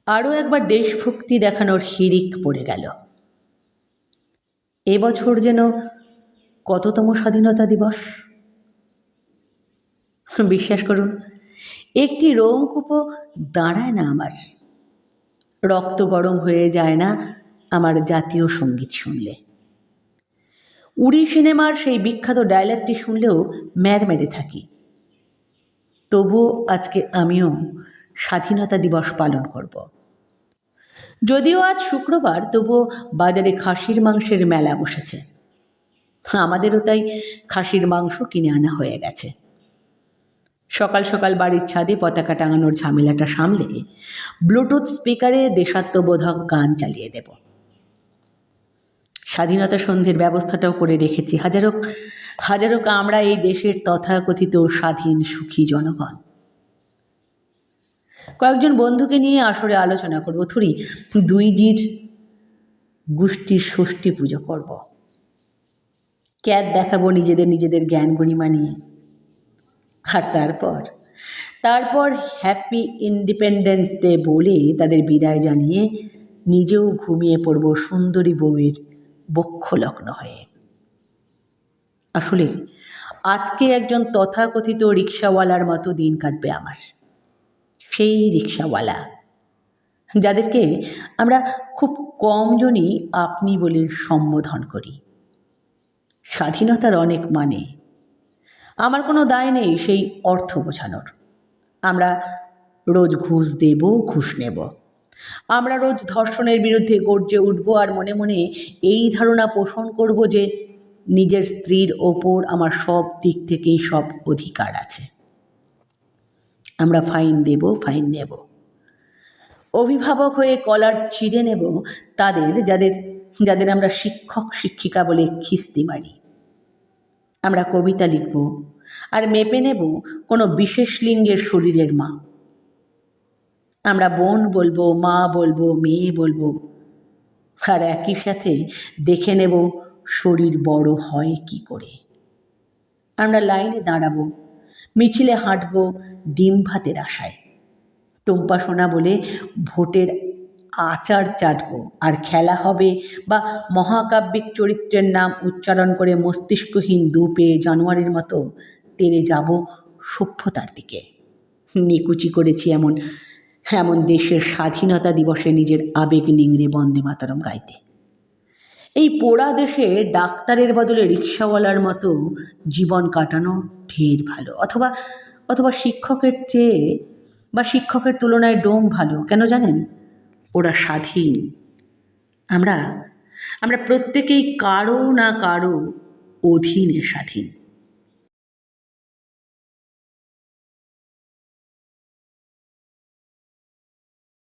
আরও একবার দেশভক্তি দেখানোর হিড়িক পড়ে গেল। এবছর যেন কততম স্বাধীনতা দিবস। বিশ্বাস করুন, একটি রোমকূপও দাঁড়ায় না আমার, রক্ত গরম হয়ে যায় না আমার জাতীয় সঙ্গীত শুনলে। উড়ি সিনেমার সেই বিখ্যাত ডায়লগটি শুনলেও ম্যার মেরে থাকি। তবুও আজকে আমিও স্বাধীনতা দিবস পালন করব। যদিও আজ শুক্রবার, তবুও বাজারে খাসির মাংসের মেলা বসেছে। আমাদেরও তাই খাসির মাংস কিনে আনা হয়ে গেছে। সকাল সকাল বাড়ির ছাদে পতাকা টাঙানোর ঝামেলাটা সামলে ব্লুটুথ স্পিকারে দেশাত্মবোধক গান চালিয়ে দেব। স্বাধীনতা সন্ধ্যের ব্যবস্থাটাও করে রেখেছি। হাজারো হাজারো আমরা এই দেশের তথাকথিত স্বাধীন সুখী জনগণ। কয়েকজন বন্ধুকে নিয়ে আসরে আলোচনা করব, থুড়ি দুইজির গোষ্ঠীর ষষ্ঠী পুজো করব। ক্যাদ দেখাবো নিজেদের জ্ঞান গরিমা নিয়ে। আর তারপর হ্যাপি ইন্ডিপেন্ডেন্স ডে বলে তাদের বিদায় জানিয়ে নিজেও ঘুমিয়ে পড়ব সুন্দরী বউয়ের বক্ষলগ্ন হয়ে। আসলে আজকে একজন তথাকথিত রিক্সাওয়ালার মতো দিন কাটবে আমার। সেই রিক্সাওয়ালা যাদেরকে আমরা খুব কমজনই আপনি বলে সম্বোধন করি। স্বাধীনতার অনেক মানে, আমার কোনো দায় নেই সেই অর্থ বোঝানোর। আমরা রোজ ঘুষ দেব, ঘুষ নেব। আমরা রোজ ধর্ষণের বিরুদ্ধে গর্জে উঠব আর মনে মনে এই ধারণা পোষণ করব যে নিজের স্ত্রীর ওপর আমার সব দিক থেকেই সব অধিকার আছে। আমরা ফাইন দেব, ফাইন নেব। অভিভাবক হয়ে কলার চিড়ে নেব তাদের যাদের আমরা শিক্ষক শিক্ষিকা বলে খিস্তি মারি। আমরা কবিতা লিখব আর মেপে নেব কোনো বিশেষ লিঙ্গের শরীরের মা। আমরা বোন বলবো, মা বলবো, মেয়ে বলবো, আর একই সাথে দেখে নেব শরীর বড় হয় কি করে। আমরা লাইনে দাঁড়াবো, মিছিলে হাঁটবো ডিম ভাতের আশায়। টম্পা সোনা বলে ভোটের আচার চাটবো, আর খেলা হবে বা মহাকাব্যিক চরিত্রের নাম উচ্চারণ করে মস্তিষ্কহীন দুপে জানোয়ারের মতো তেড়ে যাব সভ্যতার দিকে। নিকুচি করেছি এমন দেশের স্বাধীনতা দিবসে নিজের আবেগ নিংড়ে বন্দে মাতরম গাইতে। এই পোড়া দেশে ডাক্তারের বদলে রিক্সাওয়ালার মতো জীবন কাটানো ঢের ভালো। অথবা শিক্ষকের চেয়ে বা শিক্ষকের তুলনায় ডোম ভালো। কেন জানেন? ওরা স্বাধীন। আমরা প্রত্যেকেই কারো না কারো অধীনে স্বাধীন।